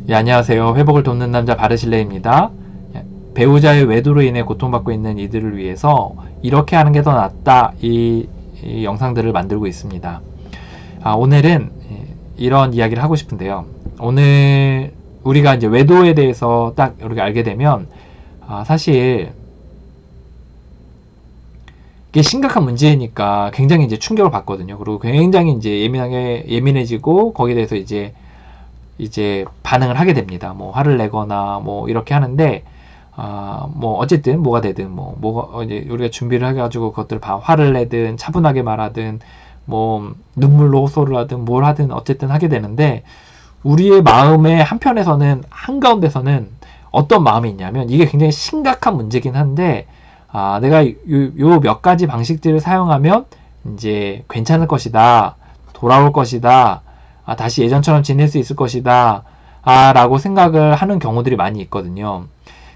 예, 안녕하세요. 회복을 돕는 남자 바르실레입니다. 배우자의 외도로 인해 고통받고 있는 이들을 위해서 이렇게 하는 게 더 낫다 이 영상들을 만들고 있습니다. 오늘은 이런 이야기를 하고 싶은데요. 오늘 우리가 이제 외도에 대해서 딱 우리가 알게 되면 사실 이게 심각한 문제니까 굉장히 이제 충격을 받거든요. 그리고 굉장히 이제 예민해지고 거기에 대해서 이제 반응을 하게 됩니다. 뭐 화를 내거나 뭐 이렇게 하는데 뭐 어쨌든 뭐가 되든 뭐가 이제 우리가 준비를 해가지고 그것들 화를 내든 차분하게 말하든 뭐 눈물로 호소를 하든 뭘 하든 어쨌든 하게 되는데 우리의 마음의 한가운데서는 어떤 마음이 있냐면 이게 굉장히 심각한 문제긴 한데 내가 요 몇 가지 방식들을 사용하면 이제 괜찮을 것이다, 돌아올 것이다, 다시 예전처럼 지낼 수 있을 것이다 라고 생각을 하는 경우들이 많이 있거든요.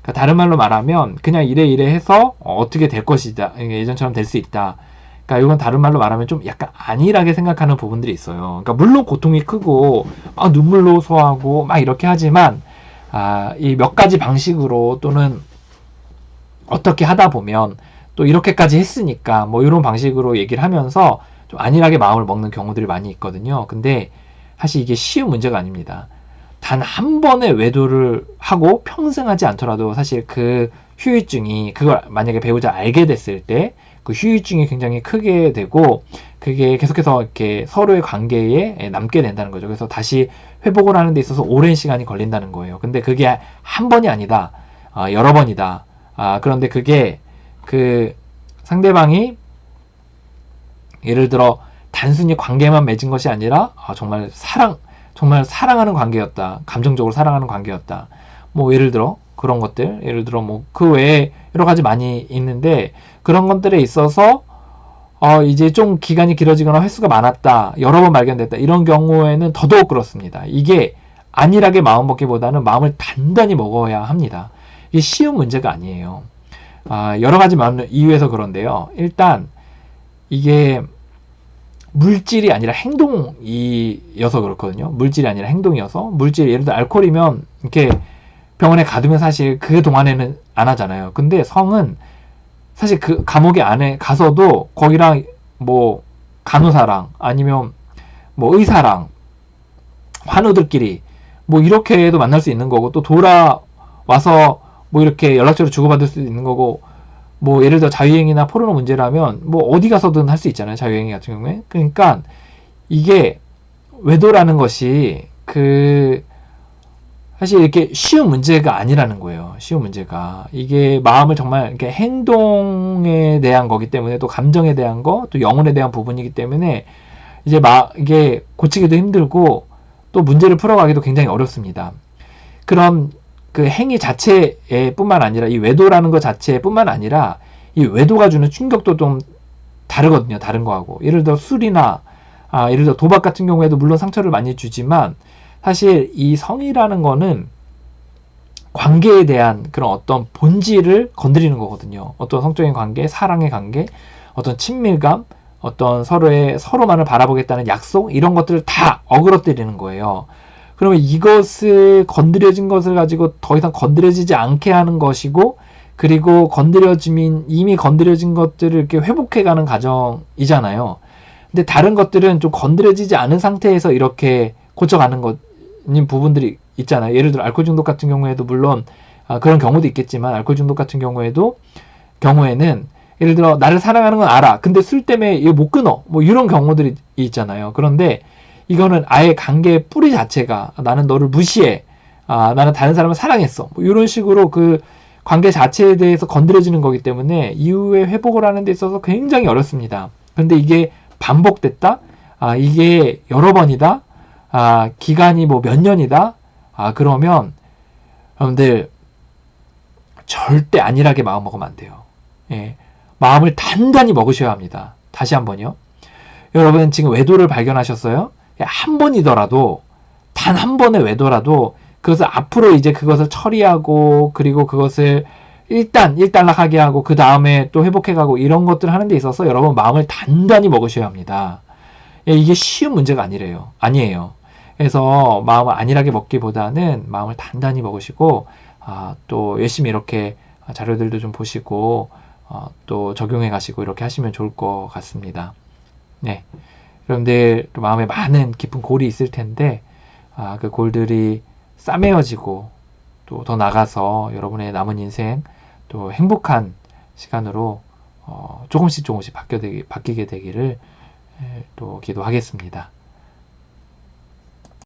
그러니까 다른 말로 말하면 그냥 이래 해서 어떻게 될 것이다, 예전처럼 될 수 있다. 그러니까 이건 다른 말로 말하면 좀 약간 안일하게 생각하는 부분들이 있어요. 그러니까 물론 고통이 크고 막 눈물로 호소하고 막 이렇게 하지만 이 몇 가지 방식으로 또는 어떻게 하다 보면 또 이렇게까지 했으니까 뭐 이런 방식으로 얘기를 하면서 좀 안일하게 마음을 먹는 경우들이 많이 있거든요. 근데 사실 이게 쉬운 문제가 아닙니다. 단 한 번의 외도를 하고 평생 하지 않더라도 사실 그 후유증이, 그걸 만약에 배우자 알게 됐을 때 그 후유증이 굉장히 크게 되고 그게 계속해서 이렇게 서로의 관계에 남게 된다는 거죠. 그래서 다시 회복을 하는 데 있어서 오랜 시간이 걸린다는 거예요. 근데 그게 한 번이 아니다, 여러 번이다. 그런데 그게 그 상대방이 예를 들어 단순히 관계만 맺은 것이 아니라 정말 사랑하는 관계였다, 감정적으로 사랑하는 관계였다, 뭐 예를 들어 그런 것들, 예를 들어 뭐 그 외에 여러 가지 많이 있는데 그런 것들에 있어서 이제 좀 기간이 길어지거나 횟수가 많았다, 여러 번 발견됐다, 이런 경우에는 더더욱 그렇습니다. 이게 안일하게 마음 먹기보다는 마음을 단단히 먹어야 합니다. 이게 쉬운 문제가 아니에요. 여러 가지 이유에서 그런데요. 일단 이게 물질이 아니라 행동이어서 그렇거든요. 물질이 아니라 행동이어서, 예를 들어 알코올이면 이렇게 병원에 가두면 사실 그 동안에는 안 하잖아요. 근데 성은 사실 그 감옥에 안에 가서도 거기랑 뭐 간호사랑 아니면 뭐 의사랑 환우들끼리 뭐 이렇게도 만날 수 있는 거고, 또 돌아와서 뭐 이렇게 연락처를 주고받을 수 있는 거고, 뭐 예를 들어 자유행위나 포르노 문제라면 뭐 어디 가서든 할 수 있잖아요. 자유행위 같은 경우에. 그러니까 이게 외도라는 것이 사실 이렇게 쉬운 문제가 아니라는 거예요. 쉬운 문제가. 이게 마음을 정말 이렇게 행동에 대한 거기 때문에, 또 감정에 대한 거, 또 영혼에 대한 부분이기 때문에 이게 고치기도 힘들고 또 문제를 풀어가기도 굉장히 어렵습니다. 그럼 그 행위 자체에 뿐만 아니라 이 외도라는 것 자체에 뿐만 아니라 이 외도가 주는 충격도 좀 다르거든요. 다른 거하고. 예를 들어 술이나 예를 들어 도박 같은 경우에도 물론 상처를 많이 주지만 사실 이 성이라는 거는 관계에 대한 그런 어떤 본질을 건드리는 거거든요. 어떤 성적인 관계, 사랑의 관계, 어떤 친밀감, 어떤 서로만을 바라보겠다는 약속, 이런 것들을 다 어그러뜨리는 거예요. 그러면 이것을 건드려진 것을 가지고 더 이상 건드려지지 않게 하는 것이고, 그리고 이미 건드려진 것들을 이렇게 회복해가는 과정이잖아요. 근데 다른 것들은 좀 건드려지지 않은 상태에서 이렇게 고쳐가는 부분들이 있잖아요. 예를 들어 알코올 중독 같은 경우에도 물론 그런 경우도 있겠지만, 알코올 중독 같은 경우에는 예를 들어 나를 사랑하는 건 알아. 근데 술 때문에 이거 못 끊어. 뭐 이런 경우들이 있잖아요. 그런데 이거는 아예 관계의 뿌리 자체가 나는 너를 무시해, 나는 다른 사람을 사랑했어, 뭐 이런 식으로 그 관계 자체에 대해서 건드려지는 거기 때문에 이후에 회복을 하는 데 있어서 굉장히 어렵습니다. 그런데 이게 반복됐다, 이게 여러 번이다, 기간이 뭐 몇 년이다, 그러면 여러분들 절대 안일하게 마음 먹으면 안 돼요. 예, 마음을 단단히 먹으셔야 합니다. 다시 한번요. 여러분 지금 외도를 발견하셨어요? 한 번이더라도, 단 한 번의 외도라도 그것을 앞으로 이제 그것을 처리하고, 그리고 그것을 일단락하게 하고 그 다음에 또 회복해가고, 이런 것들을 하는 데 있어서 여러분 마음을 단단히 먹으셔야 합니다. 이게 쉬운 문제가 아니에요. 해서 마음을 안일하게 먹기보다는 마음을 단단히 먹으시고 또 열심히 이렇게 자료들도 좀 보시고 또 적용해 가시고 이렇게 하시면 좋을 것 같습니다. 네. 여러분들 또 마음에 많은 깊은 골이 있을 텐데 그 골들이 싸매어지고 또 더 나가서 여러분의 남은 인생 또 행복한 시간으로 조금씩 바뀌게 되기를 또 기도하겠습니다.